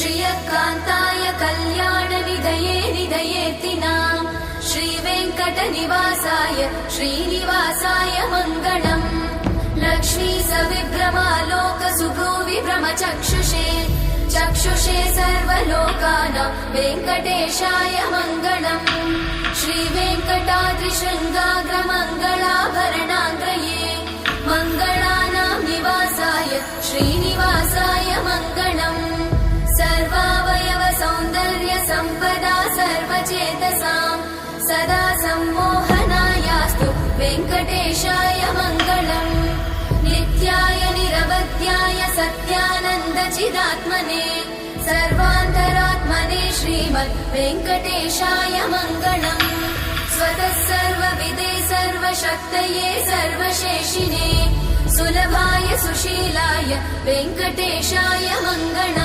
श्रियकान्ताय कल्याणनिधये निधयेऽर्तिनाम् श्रीवेङ्कटनिवासाय श्रीनिवासाय मङ्गलम्। लक्ष्मी सविभ्रमालोकसुभ्रूविभ्रमचक्षुषे चक्षुषे सर्वलोकानां वेङ्कटेशाय मङ्गलम्। श्रीवेङ्कटाद्रिशृङ्गाग्रमङ्गलाभरणाङ्गये मङ्गलानां निवासाय श्रीनिवासाय मङ्गलम्। सर्वावयव सौन्दर्य सम्पदा सर्वचेतसां सदा सम्मोहनायास्तु वेङ्कटेशाय मङ्गलम्। नित्याय निरवध्याय सत्यानन्दचिदात्मने सर्वान्तरात्मने श्रीमद् वेङ्कटेशाय मङ्गलम्। स्वतः सर्वविदे सर्वशक्तये सर्वशेषिने सुलभाय सुशीलाय वेङ्कटेशाय मङ्गलम्।